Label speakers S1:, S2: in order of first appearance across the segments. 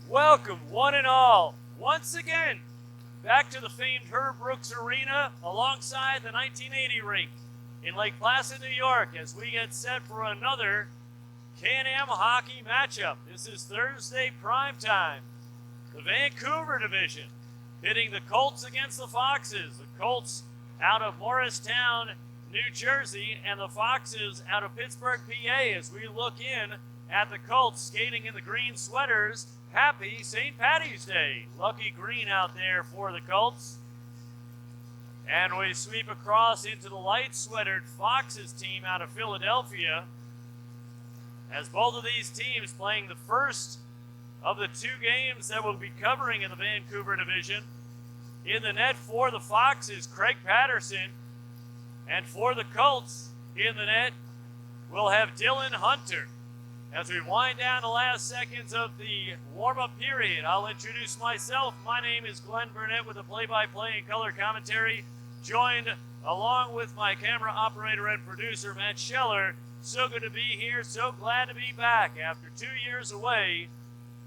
S1: Welcome, one and all, once again, back to the famed Herb Brooks Arena alongside the 1980 rink in Lake Placid, New York, as we get set for another Can-Am hockey matchup. This is Thursday prime time. The Vancouver division pitting the Colts against the Foxes. The Colts out of Morristown, New Jersey, and the Foxes out of Pittsburgh, PA, as we look in at the Colts skating in the green sweaters. Happy St. Paddy's Day. Lucky green out there for the Colts. And we sweep across into the light sweatered Foxes team out of Philadelphia, as both of these teams playing the first of the two games that we'll be covering in the Vancouver division. In the net for the Foxes, Craig Patterson. And for the Colts, in the net, we'll have Dylan Hunter. As we wind down the last seconds of the warm-up period, I'll introduce myself. My name is Glenn Burnett with the play-by-play and color commentary, joined along with my camera operator and producer, Matt Scheller. So good to be here, so glad to be back after 2 years away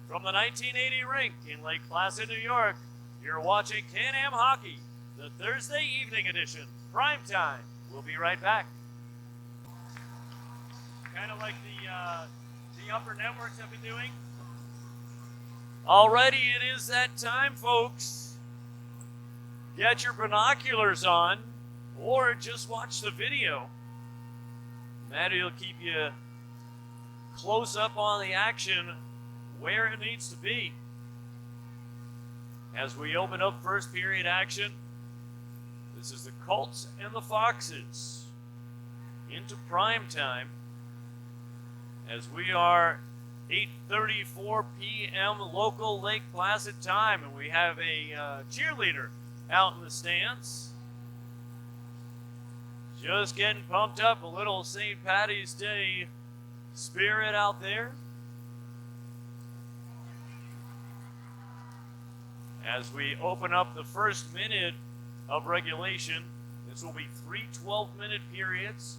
S1: from the 1980 rink in Lake Placid, New York. You're watching Can-Am Hockey, the Thursday evening edition, prime time. We'll be right back. Kind of like the upper networks have been doing. Alrighty, it is that time, folks. Get your binoculars on, or just watch the video. Matty will keep you close up on the action where it needs to be. As we open up first period action, this is the Colts and the Foxes into prime time, as we are 8:34 p.m. local Lake Placid time, and we have a cheerleader out in the stands. Just getting pumped up, a little St. Paddy's Day spirit out there. As we open up the first minute of regulation, this will be 3 12-minute periods.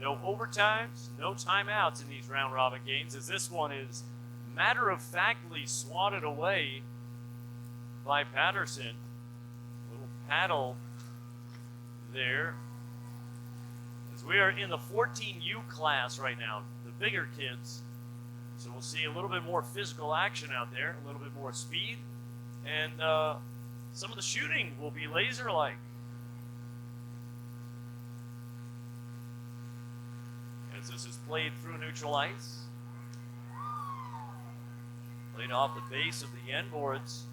S1: No overtimes, no timeouts in these round-robin games, as this one is matter-of-factly swatted away by Patterson. Little paddle there. As we are in the 14U class right now, the bigger kids. So we'll see a little bit more physical action out there, a little bit more speed, and some of the shooting will be laser-like. As this is played through neutral ice. Played off the base of the end boards.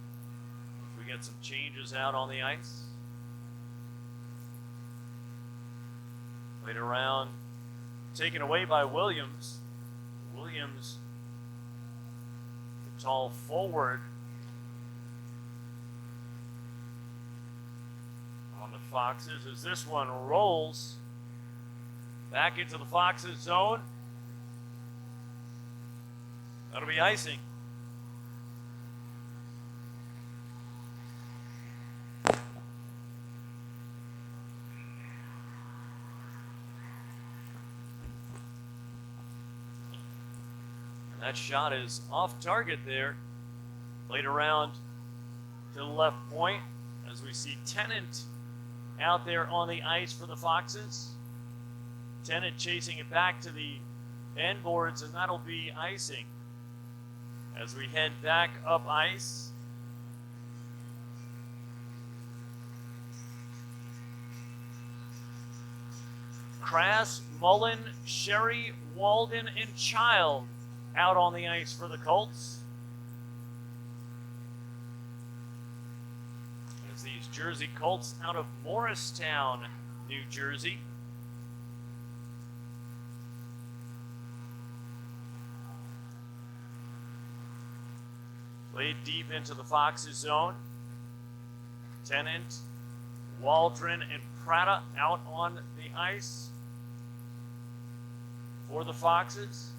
S1: As we get some changes out on the ice. Played around, taken away by Williams. Williams, the tall forward on the Foxes, as this one rolls back into the Foxes zone. That'll be icing. And that shot is off target there. Played around to the left point, as we see Tennant out there on the ice for the Foxes. Tennant chasing it back to the end boards, and that'll be icing. As we head back up ice. Crass, Mullen, Sherry, Walden, and Child out on the ice for the Colts. As these Jersey Colts out of Morristown, New Jersey. Played deep into the Foxes zone. Tennant, Waldron, and Prata out on the ice for the Foxes,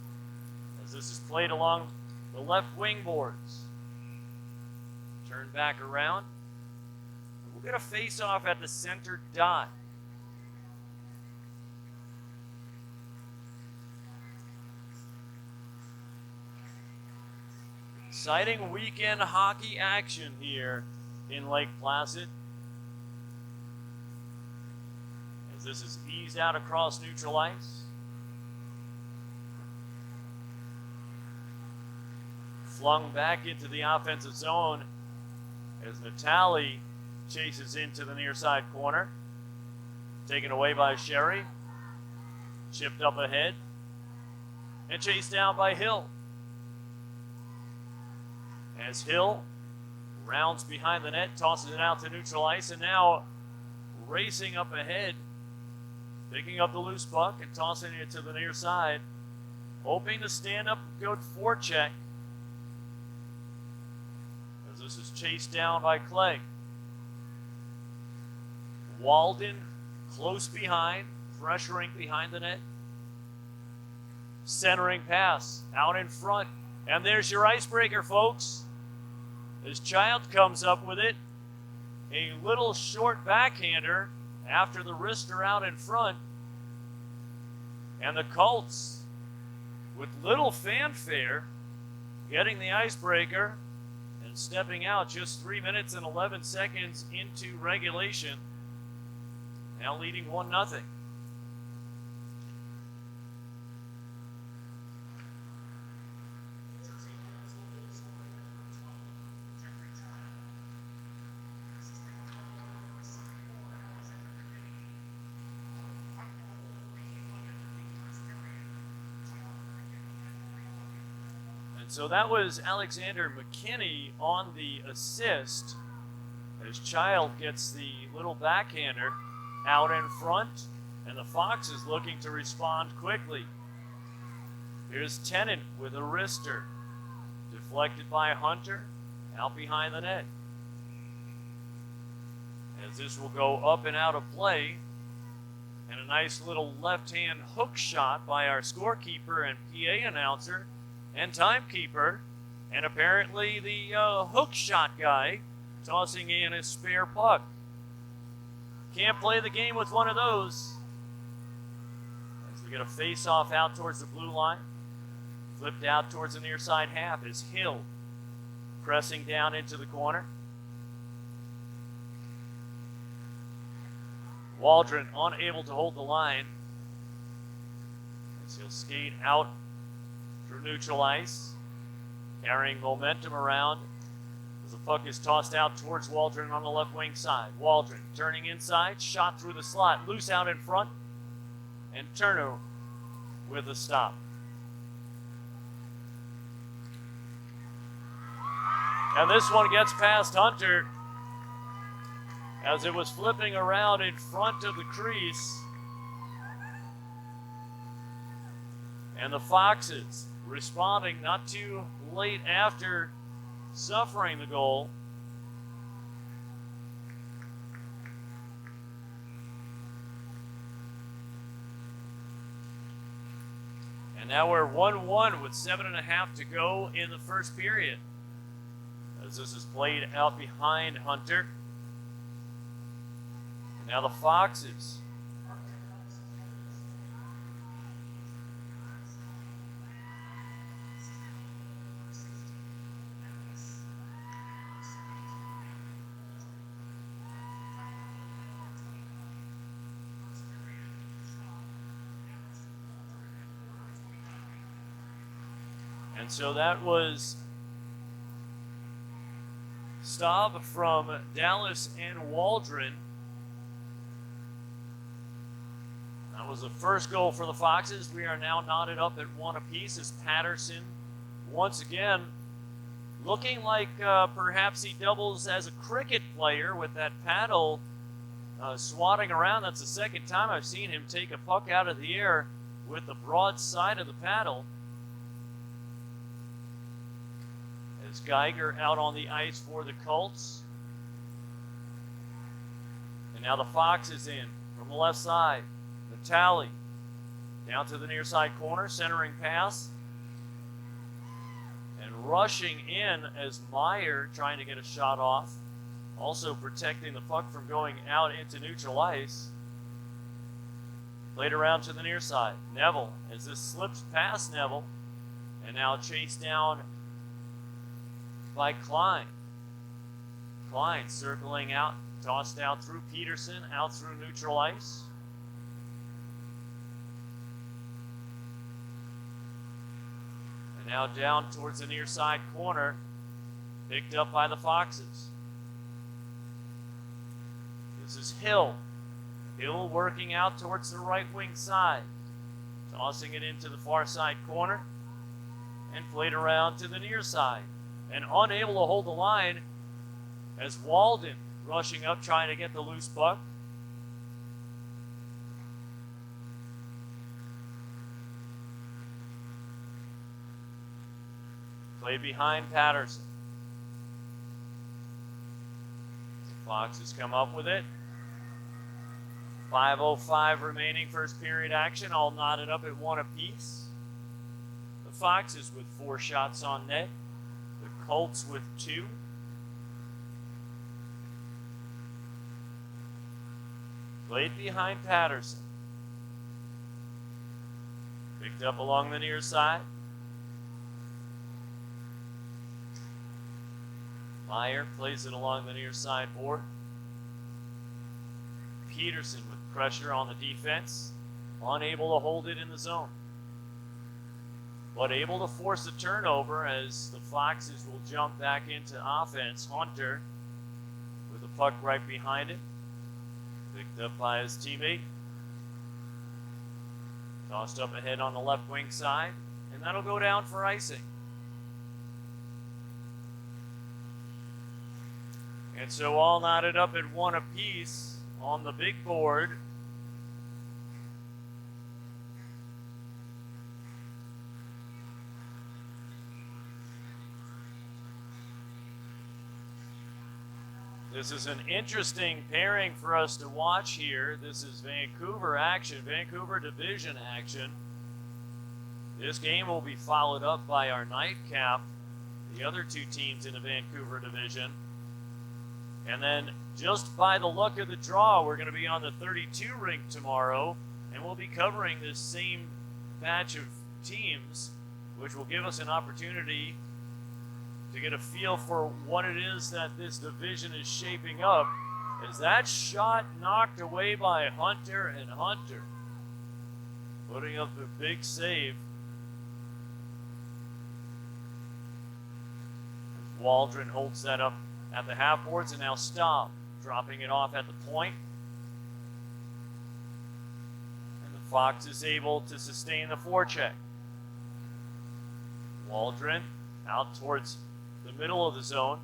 S1: as this is played along the left wing boards. Turn back around. We'll get a face-off at the center dot. Exciting weekend hockey action here in Lake Placid. As this is eased out across neutral ice. Flung back into the offensive zone as Natali chases into the near side corner. Taken away by Sherry. Chipped up ahead. And chased down by Hill. As Hill rounds behind the net, tosses it out to neutral ice, and now racing up ahead, picking up the loose puck and tossing it to the near side, hoping to stand up and go forecheck. As this is chased down by Clay. Walden close behind, pressuring behind the net. Centering pass out in front, and there's your icebreaker, folks. As Child comes up with it, a little short backhander after the wrister out in front. And the Colts, with little fanfare, getting the icebreaker and stepping out just 3 minutes and 11 seconds into regulation. Now leading 1-0. So that was Alexander McKinney on the assist as Child gets the little backhander out in front, and the Foxes looking to respond quickly. Here's Tennant with a wrister, deflected by Hunter, out behind the net. As this will go up and out of play, and a nice little left-hand hook shot by our scorekeeper and PA announcer, and timekeeper, and apparently the hook shot guy tossing in a spare puck. Can't play the game with one of those. As we get a face-off out towards the blue line, flipped out towards the near side half is Hill pressing down into the corner. Waldron unable to hold the line as he'll skate out through neutral ice, carrying momentum around as the puck is tossed out towards Waldron on the left wing side. Waldron turning inside, shot through the slot, loose out in front, and Turner with a stop. And this one gets past Hunter as it was flipping around in front of the crease. And the Foxes responding not too late after suffering the goal. And now we're 1-1 with 7.5 to go in the first period. As this is played out behind Hunter. And now the Foxes. And so that was Staub from Dallas and Waldron. That was the first goal for the Foxes. We are now knotted up at 1 apiece as Patterson, once again, looking like perhaps he doubles as a cricket player with that paddle swatting around. That's the second time I've seen him take a puck out of the air with the broad side of the paddle. As Geiger out on the ice for the Colts. And now the Foxes in from the left side. Natali down to the near side corner, centering pass. And rushing in as Meyer trying to get a shot off. Also protecting the puck from going out into neutral ice. Played around to the near side. Neville, as this slips past Neville. And now chased down by Klein. Klein circling out, tossed out through Peterson, out through neutral ice. And now down towards the near side corner, picked up by the Foxes. This is Hill. Hill working out towards the right wing side, tossing it into the far side corner, and played around to the near side. And unable to hold the line as Walden rushing up trying to get the loose puck. Played behind Patterson. The Foxes come up with it. 5:05 remaining first period action, all knotted up at 1 apiece. The Foxes with 4 shots on net. The Colts with 2. Played behind Patterson. Picked up along the near side. Meyer plays it along the near side board. Peterson with pressure on the defense, unable to hold it in the zone, but able to force a turnover as the Foxes will jump back into offense. Hunter with the puck right behind him, picked up by his teammate, tossed up ahead on the left wing side, and that'll go down for icing. And so all knotted up at 1 apiece on the big board. This is an interesting pairing for us to watch here. This is Vancouver action, Vancouver division action. This game will be followed up by our nightcap, the other 2 teams in the Vancouver division. And then just by the luck of the draw, we're going to be on the 32 rink tomorrow, and we'll be covering this same batch of teams, which will give us an opportunity to get a feel for what it is that this division is shaping up. As that shot knocked away by Hunter, and Hunter putting up the big save. As Waldron holds that up at the half boards, and now Staub dropping it off at the point. And the Fox is able to sustain the forecheck. Waldron out towards the middle of the zone.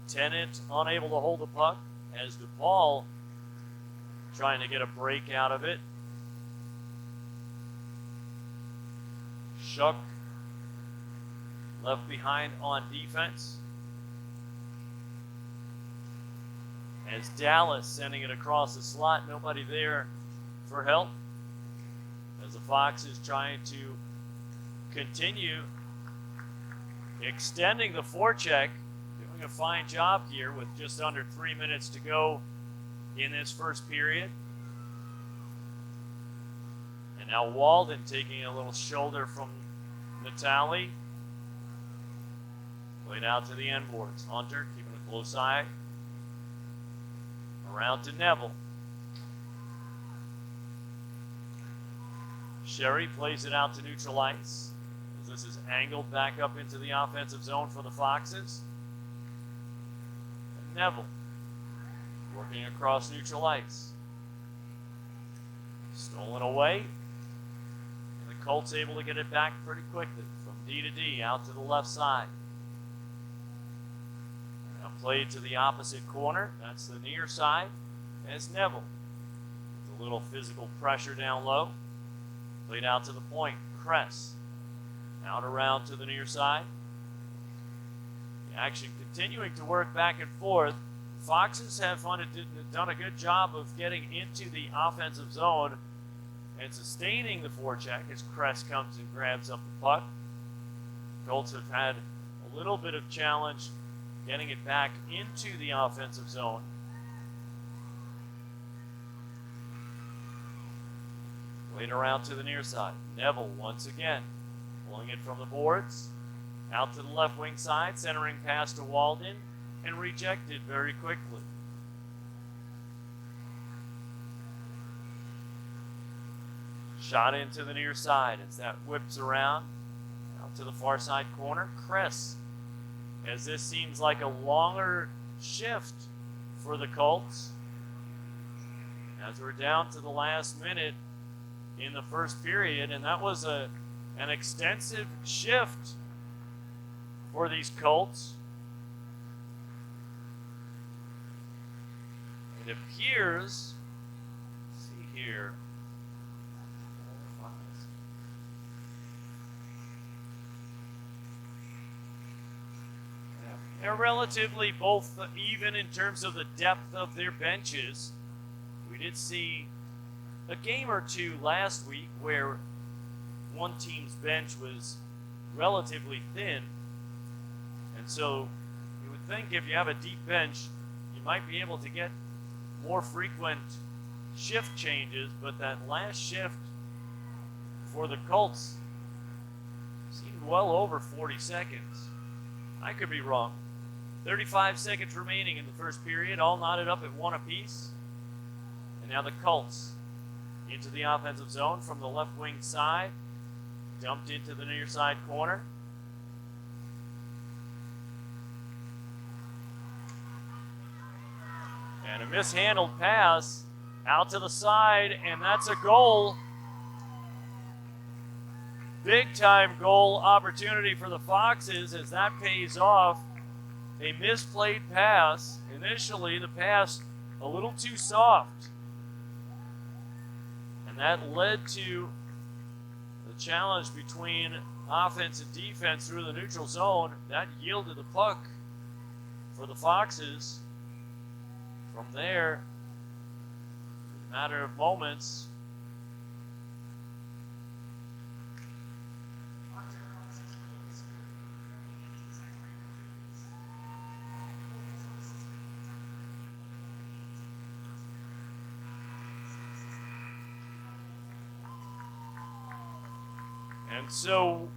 S1: Tennant unable to hold the puck as DePaul trying to get a break out of it. Shuck left behind on defense. As Dallas sending it across the slot, nobody there for help. As the Fox is trying to continue extending the forecheck, doing a fine job here with just under 3 minutes to go in this first period. And now Walden taking a little shoulder from Natali. Played out to the end boards. Hunter keeping a close eye. Around to Neville. Sherry plays it out to neutral ice. As this is angled back up into the offensive zone for the Foxes. And Neville working across neutral ice. Stolen away. And the Colts able to get it back pretty quickly from D to D out to the left side. Played to the opposite corner. That's the near side. As Neville with a little physical pressure down low. Played out to the point. Kress out around to the near side. The action continuing to work back and forth. Foxes have done a good job of getting into the offensive zone and sustaining the forecheck as Kress comes and grabs up the puck. Colts have had a little bit of challenge getting it back into the offensive zone. Played around to the near side. Neville once again pulling it from the boards. Out to the left wing side, centering pass to Walden, and rejected very quickly. Shot into the near side as that whips around. Out to the far side corner, Chris. As this seems like a longer shift for the Colts. As we're down to the last minute in the first period, and that was an extensive shift for these Colts. It appears, let's see here, they're relatively both even in terms of the depth of their benches. We did see a game or two last week where one team's bench was relatively thin. And so you would think if you have a deep bench, you might be able to get more frequent shift changes, but that last shift for the Colts seemed well over 40 seconds. I could be wrong. 35 seconds remaining in the first period, all knotted up at one apiece. And now the Colts into the offensive zone from the left wing side, dumped into the near side corner. And a mishandled pass out to the side, and that's a goal. Big time goal opportunity for the Foxes as that pays off. A misplayed pass. Initially, the pass a little too soft. And that led to the challenge between offense and defense through the neutral zone. That yielded the puck for the Foxes. From there, in a matter of moments, and so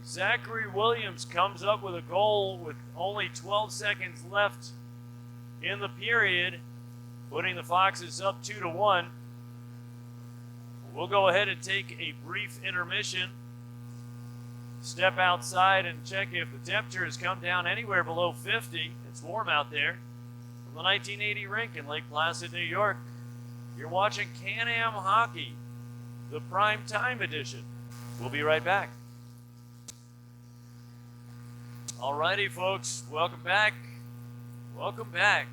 S1: Zachary Williams comes up with a goal with only 12 seconds left in the period, putting the Foxes up 2-1. We'll go ahead and take a brief intermission. Step outside and check if the temperature has come down anywhere below 50. It's warm out there. From the 1980 rink in Lake Placid, New York, you're watching Can-Am Hockey, the prime time edition. We'll be right back. Alrighty, folks, welcome back. Welcome back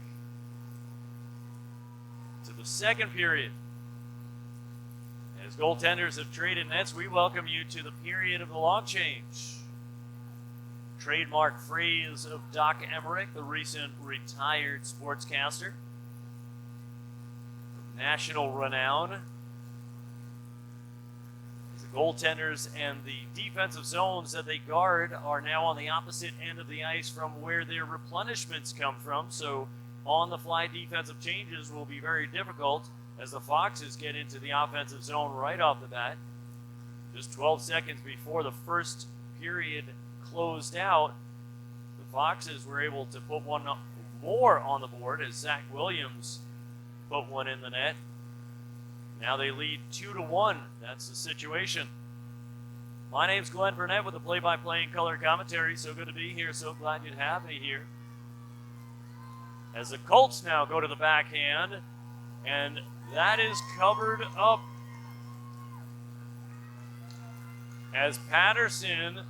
S1: to the second period. As goaltenders have traded nets, we welcome you to the period of the long change. Trademark phrase of Doc Emmerich, the recent retired sportscaster of national renown. The goaltenders and the defensive zones that they guard are now on the opposite end of the ice from where their replenishments come from, so on-the-fly defensive changes will be very difficult as the Foxes get into the offensive zone right off the bat. Just 12 seconds before the first period closed out, the Foxes were able to put one more on the board as Zach Williams put one in the net. Now they lead 2-1. That's the situation. My name's Glenn Burnett with the play-by-play and color commentary. So good to be here. So glad you'd have me here. As the Colts now go to the backhand, and that is covered up. As Patterson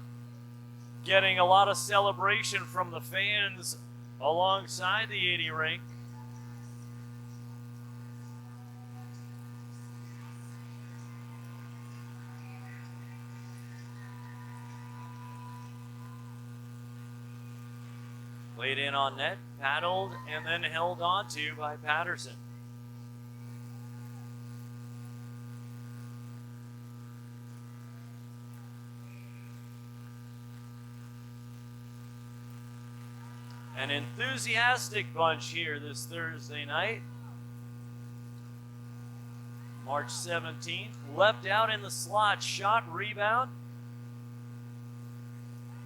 S1: getting a lot of celebration from the fans alongside the 80 rink. Played in on net, paddled, and then held onto by Patterson. An enthusiastic bunch here this Thursday night. March 17th, left out in the slot, shot, rebound.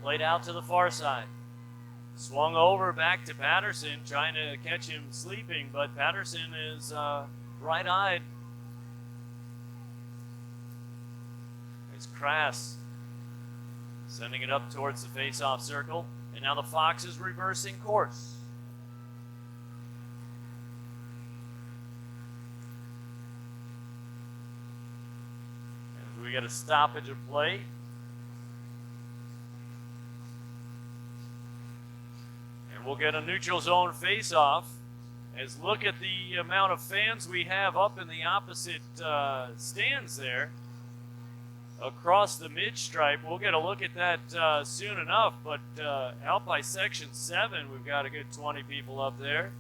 S1: Played out to the far side. Swung over back to Patterson, trying to catch him sleeping, but Patterson is bright-eyed. It's Crass sending it up towards the face-off circle, and now the Fox is reversing course. As we get a stoppage of play. And we'll get a neutral zone face-off. As look at the amount of fans we have up in the opposite stands there. Across the mid-stripe. We'll get a look at that soon enough, but out by section 7, we've got a good 20 people up there.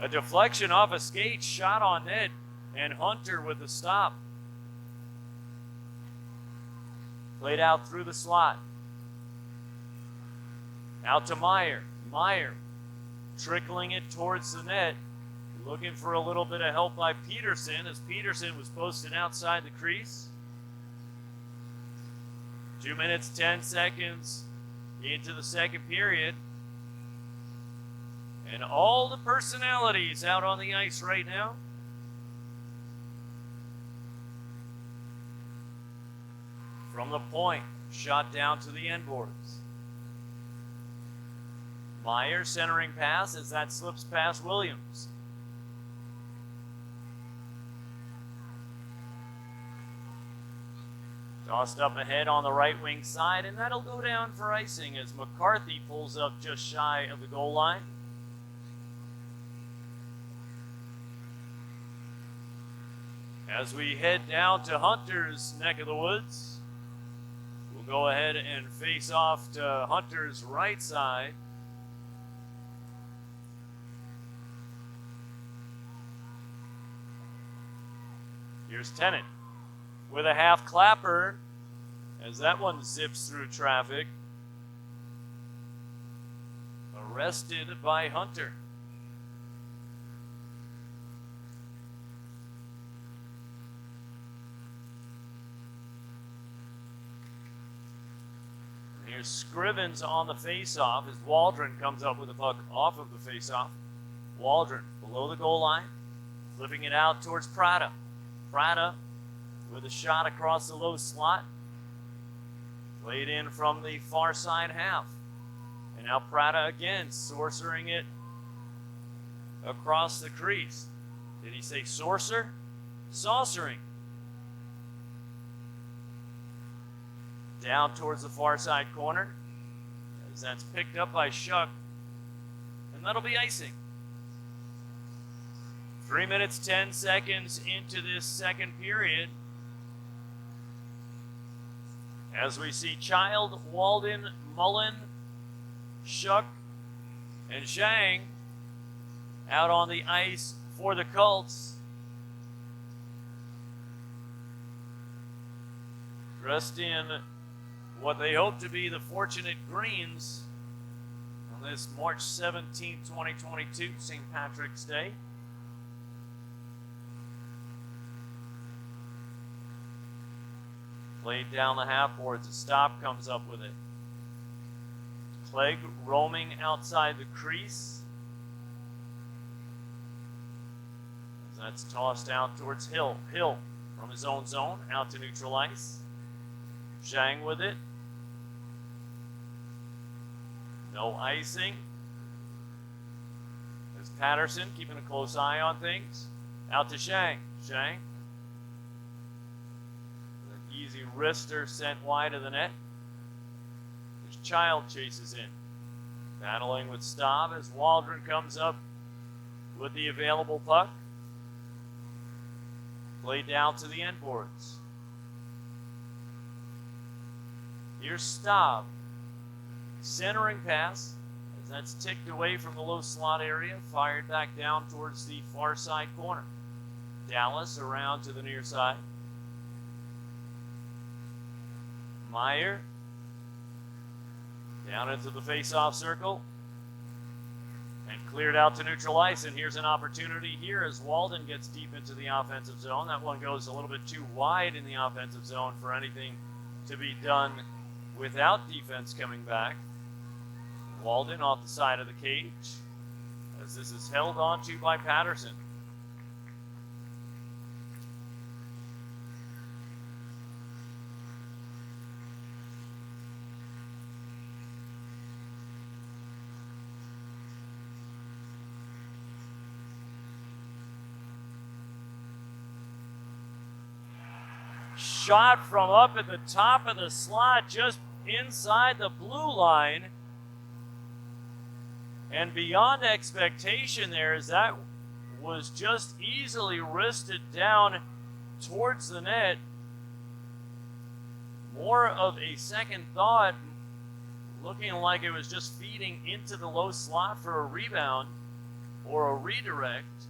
S1: A deflection off a skate, shot on net, and Hunter with the stop. Played out through the slot. Out to Meyer. Meyer trickling it towards the net. Looking for a little bit of help by Peterson, as Peterson was posted outside the crease. 2 minutes, 10 seconds into the second period. And all the personalities out on the ice right now. From the point, shot down to the end boards. Meyer centering pass as that slips past Williams. Tossed up ahead on the right wing side, and that'll go down for icing as McCarthy pulls up just shy of the goal line. As we head down to Hunter's neck of the woods, we'll go ahead and face off to Hunter's right side. Here's Tennant with a half clapper as that one zips through traffic. Arrested by Hunter. Here's Scrivens on the faceoff as Waldron comes up with a puck off of the faceoff. Waldron below the goal line, flipping it out towards Prada. Prada with a shot across the low slot. Played in from the far side half. And now Prada again sorcering it across the crease. Did he say sorcerer? Saucering. Down towards the far side corner. As that's picked up by Shuck. And that'll be icing. 3 minutes, 10 seconds into this second period. As we see Child, Walden, Mullen, Shuck, and Zhang out on the ice for the Colts. Dressed in what they hope to be the fortunate greens on this March 17, 2022, St. Patrick's Day. Played down the half boards. A stop comes up with it. Clegg roaming outside the crease. As that's tossed out towards Hill. Hill from his own zone out to neutral ice. Zhang with it. No icing. There's Patterson keeping a close eye on things. Out to Zhang. Zhang. Easy wrister sent wide of the net. As Child chases in. Battling with Staub as Waldron comes up with the available puck. Played down to the end boards. Here's Staub. Centering pass as that's ticked away from the low slot area. Fired back down towards the far side corner. Dallas around to the near side. Meyer down into the face-off circle. And cleared out to neutral ice, and here's an opportunity here as Walden gets deep into the offensive zone. That one goes a little bit too wide in the offensive zone for anything to be done without defense coming back. Walden off the side of the cage as this is held onto by Patterson. Shot from up at the top of the slot, just inside the blue line. And beyond expectation there, as that was just easily wristed down towards the net. More of a second thought, looking like it was just feeding into the low slot for a rebound or a redirect.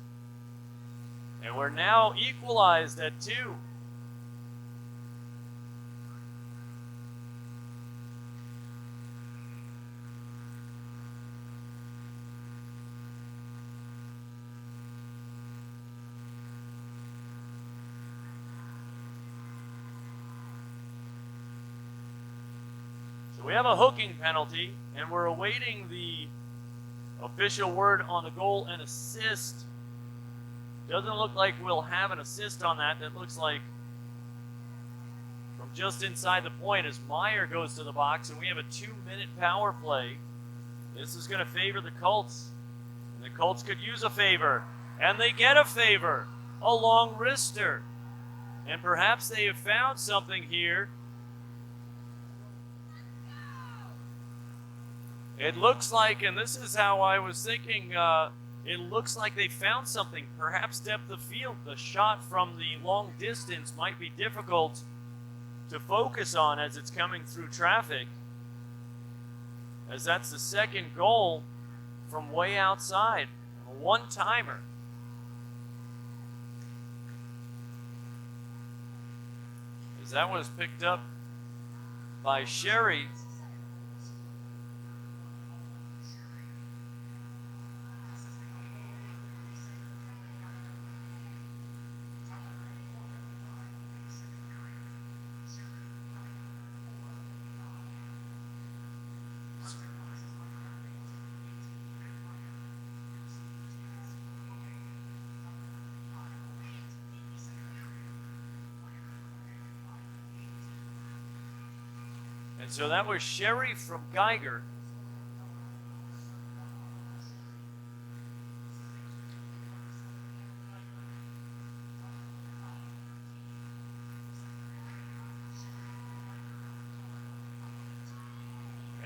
S1: And we're now equalized at 2. We have a hooking penalty, and we're awaiting the official word on the goal and assist. Doesn't look like we'll have an assist on that. That looks like from just inside the point as Meyer goes to the box, and we have a 2-minute power play. This is going to favor the Colts, and the Colts could use a favor, and they get a favor, a long wrister. And perhaps they have found something here. It looks like, and this is how I was thinking, it looks like they found something, perhaps depth of field. The shot from the long distance might be difficult to focus on as it's coming through traffic, as that's the second goal from way outside, a one-timer. As that was picked up by Sherry. And so that was Sherry from Geiger.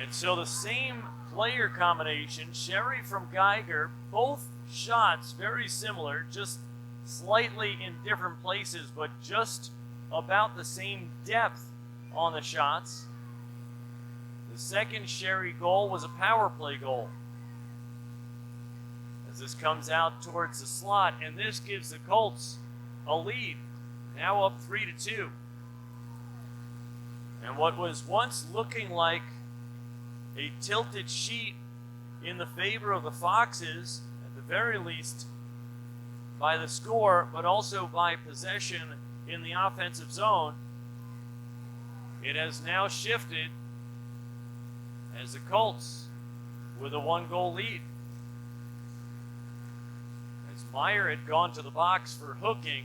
S1: And so the same player combination, Sherry from Geiger, both shots very similar, just slightly in different places, but just about the same depth on the shots. The second Sherry goal was a power play goal. As this comes out towards the slot, and this gives the Colts a lead, now up 3-2. And what was once looking like a tilted sheet in the favor of the Foxes, at the very least by the score, but also by possession in the offensive zone, it has now shifted as the Colts with a 1-goal lead. As Meyer had gone to the box for hooking,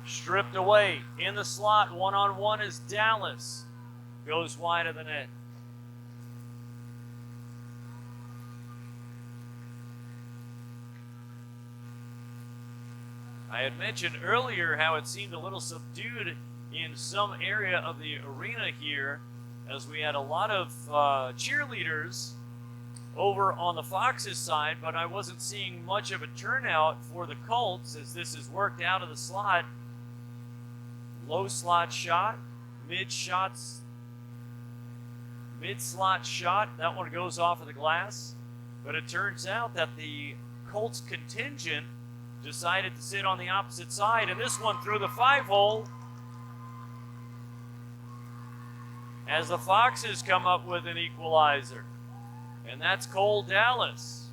S1: stripped away in the slot, one-on-one as Dallas goes wide of the net. I had mentioned earlier how it seemed a little subdued in some area of the arena here, as we had a lot of cheerleaders over on the Foxes side, but I wasn't seeing much of a turnout for the Colts as this is worked out of the slot. Low slot shot, mid-slot shot. That one goes off of the glass, but it turns out that the Colts contingent decided to sit on the opposite side, and this one through the 5-hole. as the Foxes come up with an equalizer. And that's Cole Dallas.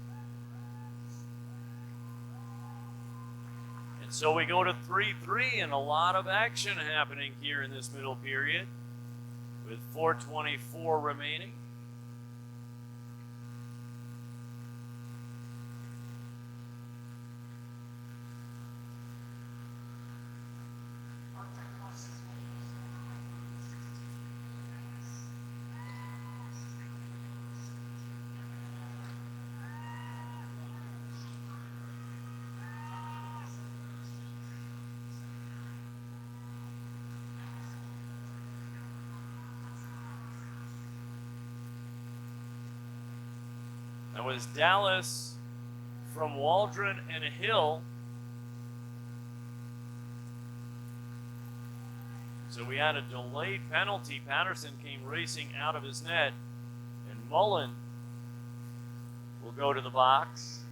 S1: And so we go to 3-3 and a lot of action happening here in this middle period with 4:24 remaining. That was Dallas from Waldron and Hill. So we had a delayed penalty. Patterson came racing out of his net, and Mullen will go to the box.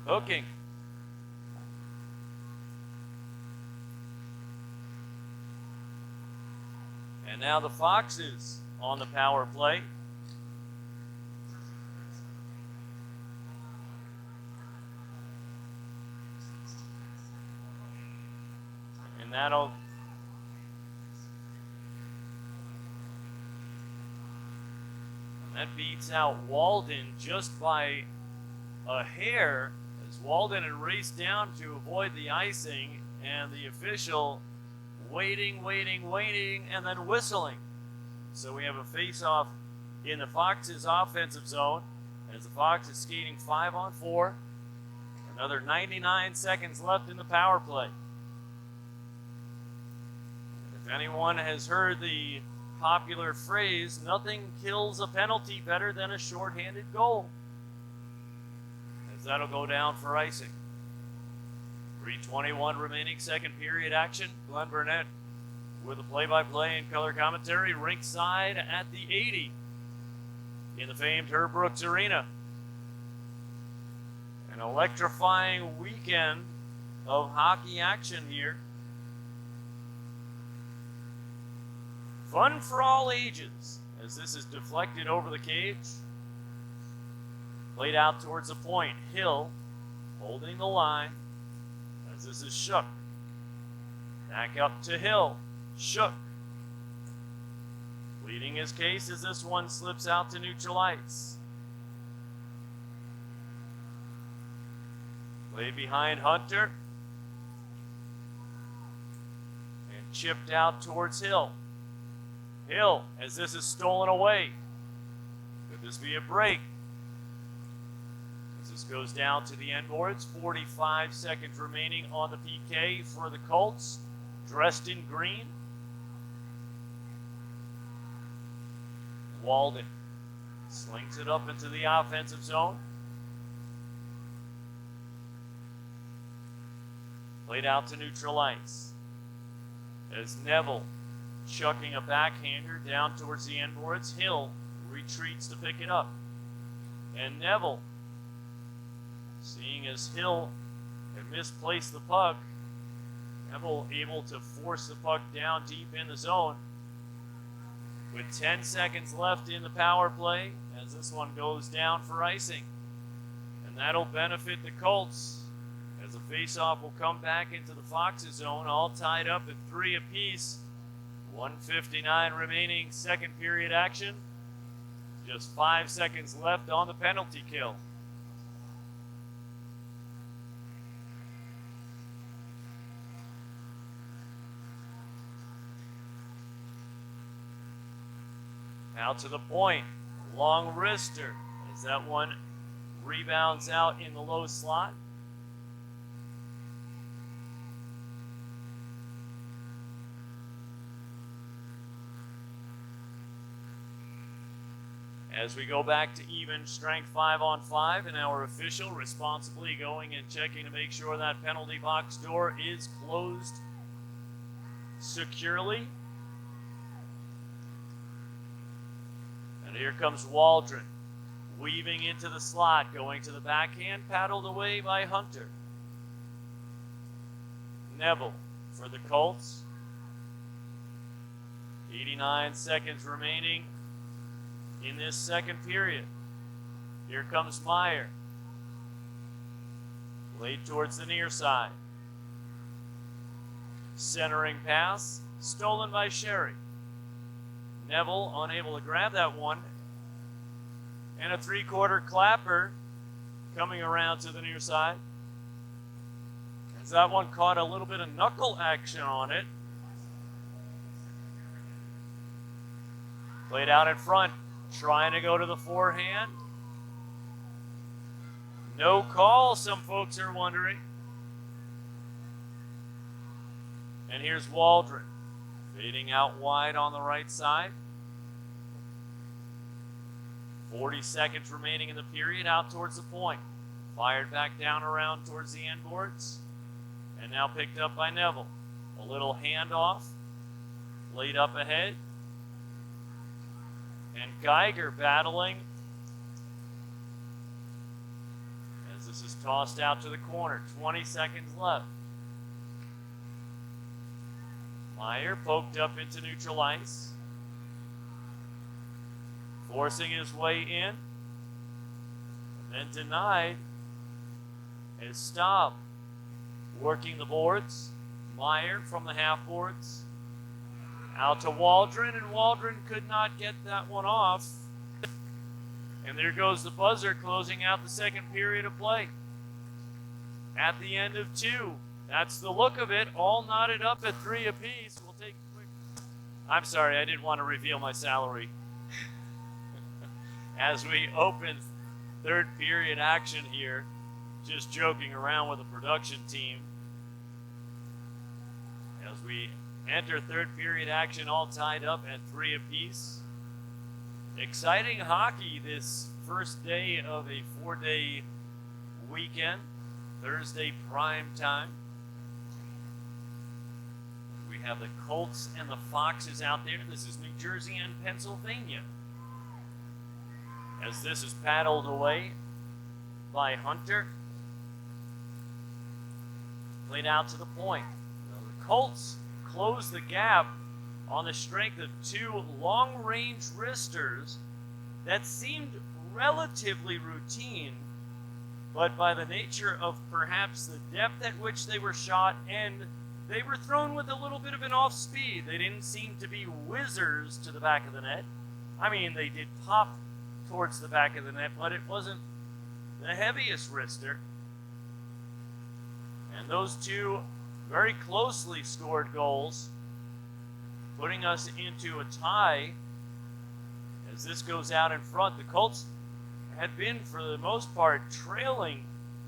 S1: Hooking. And now the Foxes on the power play. And that beats out Walden just by a hair, as Walden had raced down to avoid the icing, and the official waiting, and then whistling. So we have a face-off in the Foxes' offensive zone as the Fox is skating 5-on-4. Another 99 seconds left in the power play. If anyone has heard the popular phrase, nothing kills a penalty better than a shorthanded goal, as that'll go down for icing. 3:21 remaining, second period action. Glenn Burnett with the play-by-play and color commentary rinkside at the 80 in the famed Herb Brooks Arena. An electrifying weekend of hockey action here. Fun for all ages as this is deflected over the cage. Played out towards the point. Hill holding the line. This is Shook. Back up to Hill. Shook. Pleading his case as this one slips out to neutral ice. Played behind Hunter. And chipped out towards Hill. Hill, as this is stolen away. Could this be a break? This goes down to the end boards. 45 seconds remaining on the PK for the Colts, dressed in green. Walden slings it up into the offensive zone. Played out to neutral ice. As Neville chucking a backhander down towards the end boards. Hill retreats to pick it up. And Neville, seeing as Hill had misplaced the puck, Neville able to force the puck down deep in the zone. With 10 seconds left in the power play, as this one goes down for icing. And that'll benefit the Colts, as the faceoff will come back into the Foxes zone, all tied up at 3 apiece. 1:59 remaining, second period action. Just 5 seconds left on the penalty kill. Out to the point, long wrister, as that one rebounds out in the low slot. As we go back to even strength 5-on-5, and our official responsibly going and checking to make sure that penalty box door is closed securely. And here comes Waldron, weaving into the slot, going to the backhand, paddled away by Hunter. Neville for the Colts. 89 seconds remaining in this second period. Here comes Meyer. Laid towards the near side. Centering pass, stolen by Sherry. Neville unable to grab that one. And a three-quarter clapper coming around to the near side. As that one caught a little bit of knuckle action on it. Played out in front, trying to go to the forehand. No call, some folks are wondering. And here's Waldron, fading out wide on the right side. 40 seconds remaining in the period, out towards the point. Fired back down around towards the end boards. And now picked up by Neville. A little handoff, laid up ahead. And Geiger battling as this is tossed out to the corner. 20 seconds left. Meyer poked up into neutral ice. Forcing his way in. And then denied. As Staub working the boards. Meyer from the half boards. Out to Waldron, and Waldron could not get that one off. And there goes the buzzer closing out the second period of play. At the end of 2. That's the look of it, all knotted up at 3 apiece. We'll take a quick... I'm sorry, I didn't want to reveal my salary. As we open third period action here, just joking around with the production team. As we enter third period action, all tied up at 3 apiece. Exciting hockey this first day of a 4-day weekend. Thursday prime time. We have the Colts and the Foxes out there. This is New Jersey and Pennsylvania. As this is paddled away by Hunter. Played out to the point. The Colts close the gap on the strength of 2 long-range wristers that seemed relatively routine, but by the nature of perhaps the depth at which they were shot, and they were thrown with a little bit of an off speed. They didn't seem to be whizzers to the back of the net. I mean, they did pop towards the back of the net, but it wasn't the heaviest wrister. And those 2 very closely scored goals, putting us into a tie as this goes out in front. The Colts had been, for the most part, trailing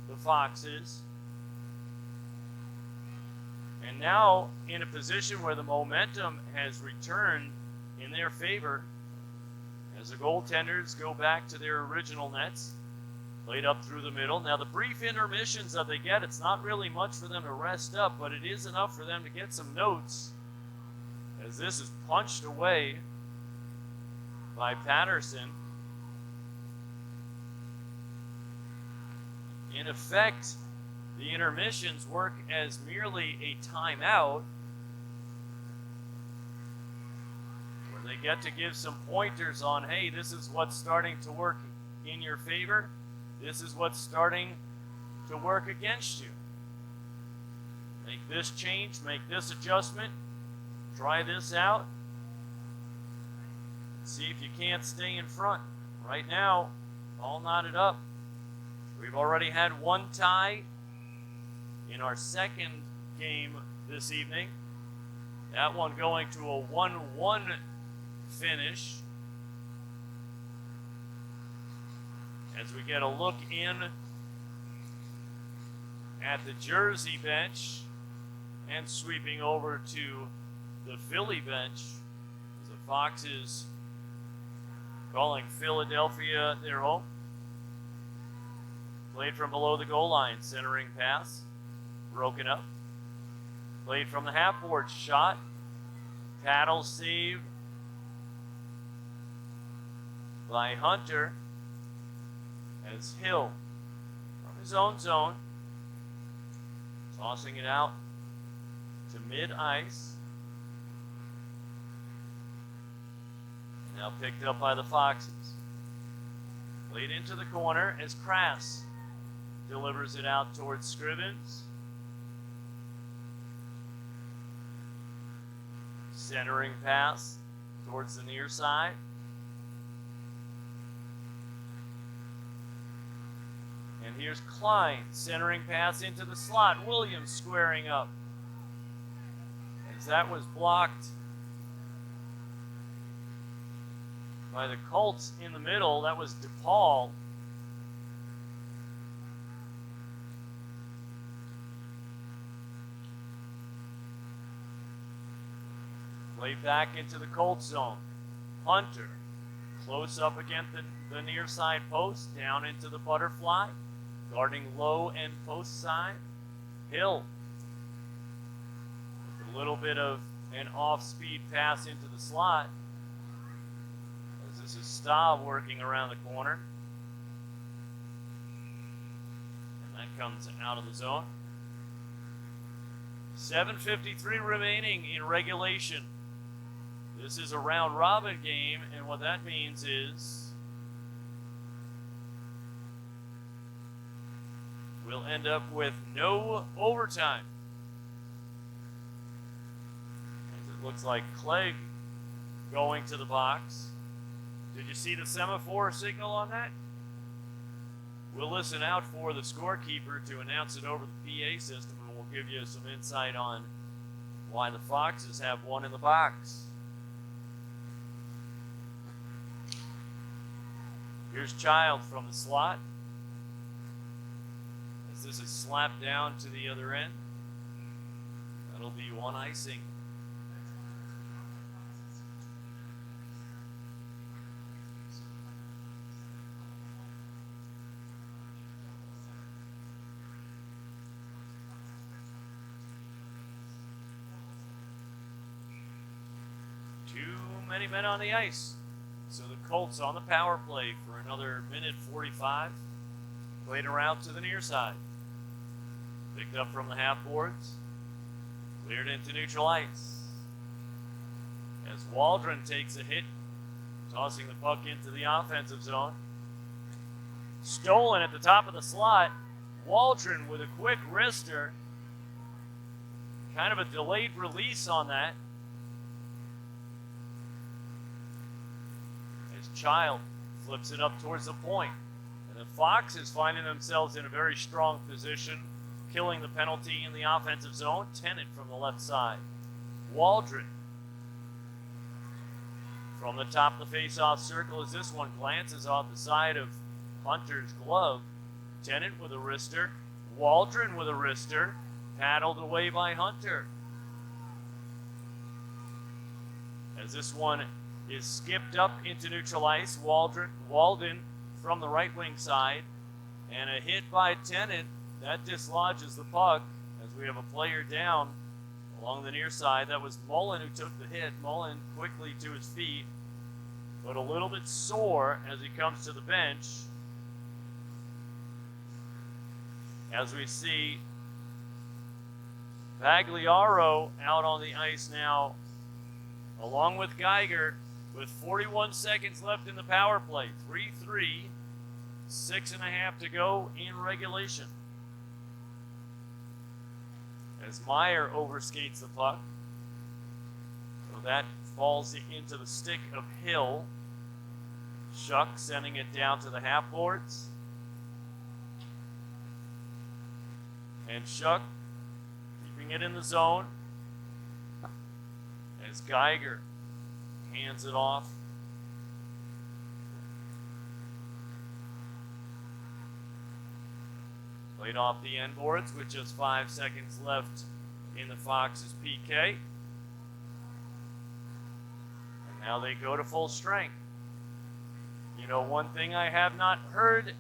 S1: the Foxes, and now in a position where the momentum has returned in their favor as the goaltenders go back to their original nets. Played up through the middle. Now the brief intermissions that they get, it's not really much for them to rest up, but it is enough for them to get some notes as this is punched away by Patterson. In effect, the intermissions work as merely a timeout where they get to give some pointers on, hey, this is what's starting to work in your favor. This is what's starting to work against you. Make this change, make this adjustment, try this out. See if you can't stay in front. Right now, all knotted up. We've already had 1 tie in our second game this evening. That one going to a 1-1 finish. As we get a look in at the Jersey bench and sweeping over to the Philly bench as the Foxes calling Philadelphia their home. Played from below the goal line, centering pass, broken up. Played from the half-board shot, paddle save by Hunter. As Hill, from his own zone, tossing it out to mid-ice. Now picked up by the Foxes. Played into the corner as Crass delivers it out towards Scrivens. Centering pass towards the near side. And here's Klein, centering pass into the slot. Williams squaring up. As that was blocked by the Colts in the middle. That was DePaul. Play back into the Colts zone. Hunter, close up against the near side post, down into the butterfly, guarding low and post side. Hill, with a little bit of an off-speed pass into the slot. As this is Staub working around the corner. And that comes out of the zone. 7:53 remaining in regulation. This is a round robin game, and what that means is we'll end up with no overtime. As it looks like Clegg going to the box. Did you see the semaphore signal on that? We'll listen out for the scorekeeper to announce it over the PA system, and we'll give you some insight on why the Foxes have one in the box. Here's Child from the slot. As this is slapped down to the other end. That'll be one icing. Too many men on the ice. So the Colts on the power play for another minute 45. Played around to the near side. Picked up from the half boards. Cleared into neutral ice. As Waldron takes a hit, tossing the puck into the offensive zone. Stolen at the top of the slot. Waldron with a quick wrister. Kind of a delayed release on that. Child flips it up towards the point. And the Foxes finding themselves in a very strong position, killing the penalty in the offensive zone. Tennant from the left side. Waldron from the top of the face-off circle as this one glances off the side of Hunter's glove. Tennant with a wrister. Waldron with a wrister. Paddled away by Hunter. As this one is skipped up into neutral ice. Walden from the right wing side. And a hit by Tennant. That dislodges the puck as we have a player down along the near side. That was Mullen who took the hit. Mullen quickly to his feet, but a little bit sore as he comes to the bench. As we see Pagliaro out on the ice now, along with Geiger, with 41 seconds left in the power play. 3-3, 6.5 to go in regulation. As Meyer overskates the puck. So that falls into the stick of Hill. Shuck sending it down to the half boards. And Shuck keeping it in the zone. As Geiger hands it off. Played off the end boards with just 5 seconds left in the Foxes' PK. And now they go to full strength. You know, one thing I have not heard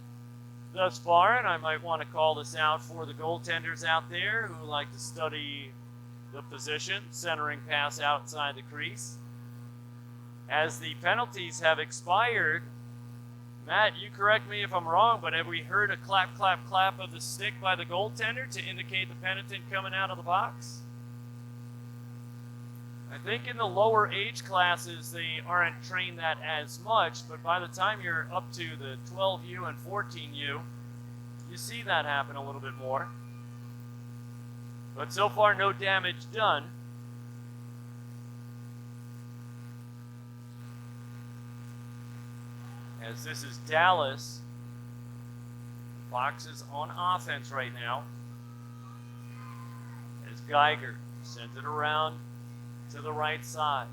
S1: thus far, and I might want to call this out for the goaltenders out there who like to study the position, centering pass outside the crease. As the penalties have expired, Matt, you correct me if I'm wrong, but have we heard a clap, clap, clap of the stick by the goaltender to indicate the penitent coming out of the box? I think in the lower age classes, they aren't trained that as much, but by the time you're up to the 12U and 14U, you see that happen a little bit more. But so far, no damage done. As this is Dallas. Fox is on offense right now. As Geiger sends it around to the right side.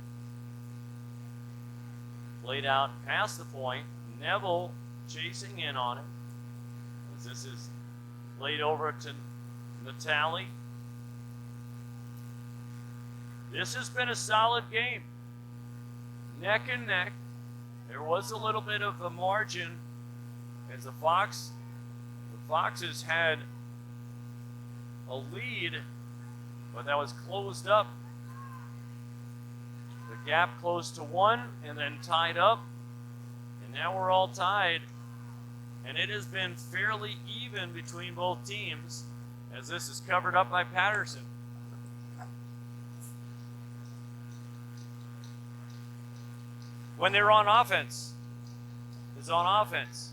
S1: Played out past the point. Neville chasing in on it. As this is laid over to Natali. This has been a solid game. Neck and neck. There was a little bit of a margin as the Foxes had a lead, but that was closed up. The gap close to 1 and then tied up. And now we're all tied. And it has been fairly even between both teams as this is covered up by Patterson. When they're on offense, is on offense.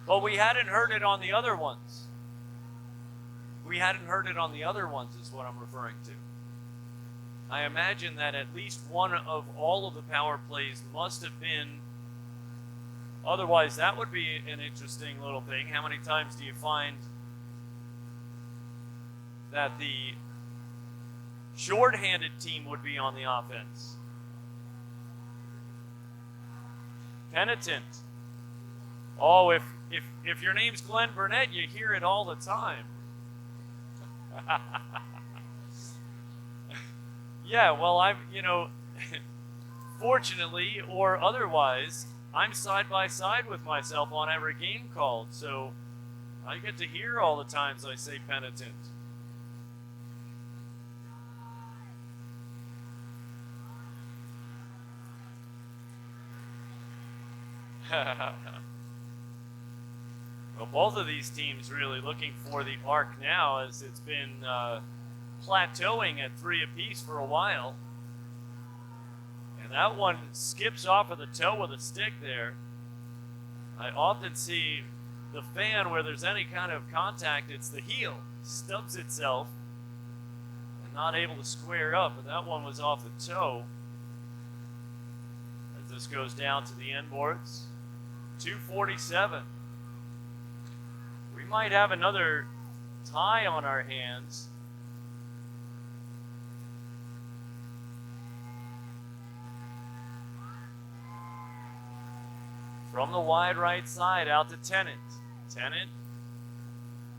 S1: But we hadn't heard it on the other ones. We hadn't heard it on the other ones is what I'm referring to. I imagine that at least one of all of the power plays must have been, otherwise that would be an interesting little thing. How many times do you find that the short-handed team would be on the offense? Penitent. Oh, if your name's Glenn Burnett, you hear it all the time. Yeah, well, fortunately or otherwise, I'm side by side with myself on every game called, so I get to hear all the times I say penitent. Well, both of these teams really looking for the arc now, as it's been plateauing at 3 apiece for a while. And that one skips off of the toe with a stick there. I often see the fan where there's any kind of contact, it's the heel, stubs itself and not able to square up, but that one was off the toe. As this goes down to the end boards. 247. We might have another tie on our hands. From the wide right side out to Tennant. Tennant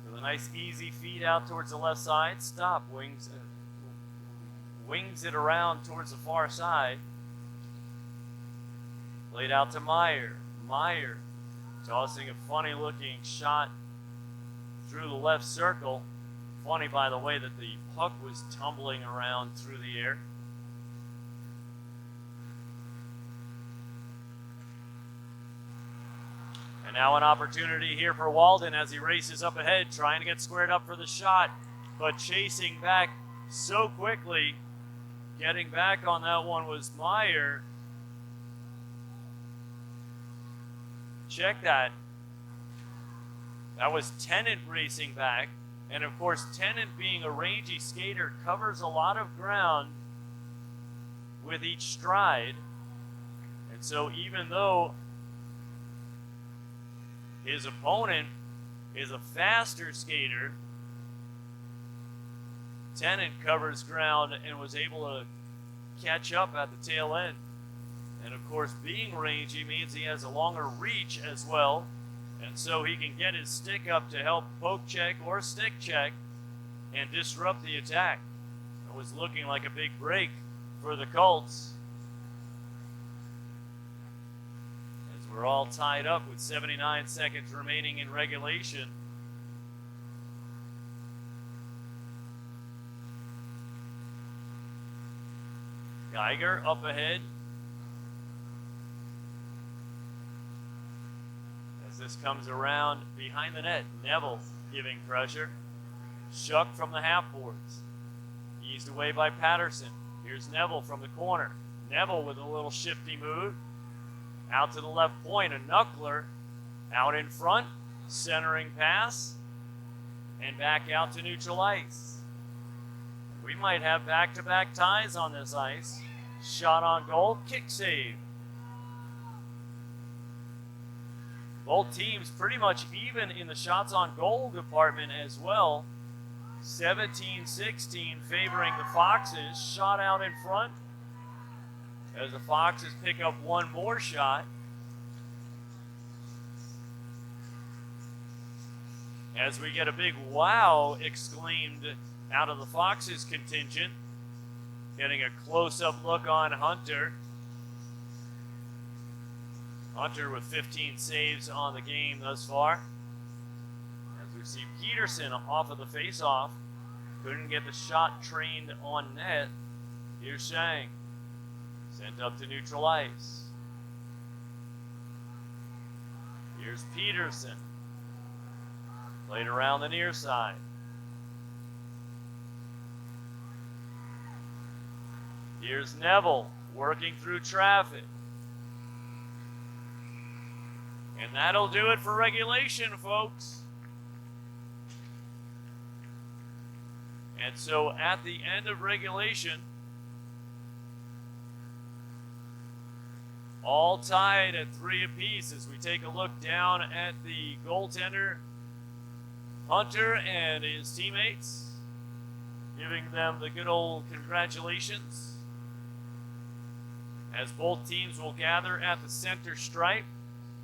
S1: with a nice easy feed out towards the left side. Stop, wings it around towards the far side. Laid out to Meyer. Meyer tossing a funny looking shot through the left circle. Funny, by the way, that the puck was tumbling around through the air. And now an opportunity here for Walden as he races up ahead, trying to get squared up for the shot, but chasing back so quickly. Getting back on that one was Meyer. Check that. That was Tennant racing back. And of course, Tennant, being a rangy skater, covers a lot of ground with each stride. And so even though his opponent is a faster skater, Tennant covers ground and was able to catch up at the tail end. And of course, being rangy means he has a longer reach as well. And so he can get his stick up to help poke check or stick check and disrupt the attack. It was looking like a big break for the Colts. As we're all tied up with 79 seconds remaining in regulation. Geiger up ahead. As this This comes around behind the net. Neville giving pressure. Shuck from the half boards. Eased away by Patterson. Here's Neville from the corner. Neville with a little shifty move. Out to the left point, a knuckler. Out in front, centering pass. And back out to neutral ice. We might have back-to-back ties on this ice. Shot on goal, kick save. Both teams pretty much even in the shots on goal department as well. 17-16 favoring the Foxes. Shot out in front as the Foxes pick up one more shot. As we get a big wow exclaimed out of the Foxes contingent. Getting a close-up look on Hunter. Hunter with 15 saves on the game thus far. As we see Peterson off of the face-off. Couldn't get the shot trained on net. Here's Shang. Sent up to neutral ice. Here's Peterson. Played around the near side. Here's Neville working through traffic. And that'll do it for regulation, folks. And so at the end of regulation, all tied at 3 apiece as we take a look down at the goaltender, Hunter, and his teammates, giving them the good old congratulations. As both teams will gather at the center stripe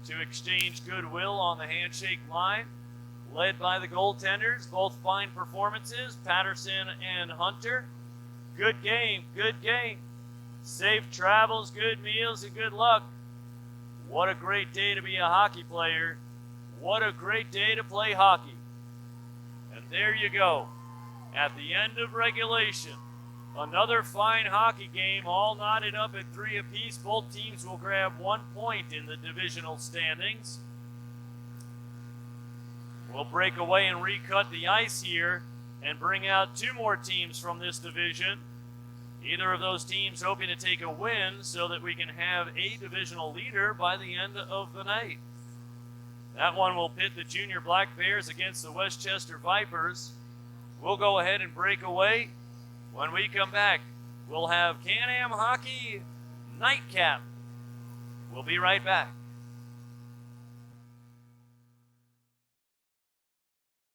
S1: to exchange goodwill on the handshake line, led by the goaltenders, both fine performances, Patterson and Hunter. Good game, good game. Safe travels, good meals, and good luck. What a great day to be a hockey player. What a great day to play hockey. And there you go. At the end of regulation, another fine hockey game, all knotted up at 3 apiece. Both teams will grab 1 point in the divisional standings. We'll break away and recut the ice here and bring out 2 more teams from this division. Either of those teams hoping to take a win so that we can have a divisional leader by the end of the night. That one will pit the Junior Black Bears against the Westchester Vipers. We'll go ahead and break away. When we come back, we'll have Can-Am Hockey Nightcap. We'll be right back.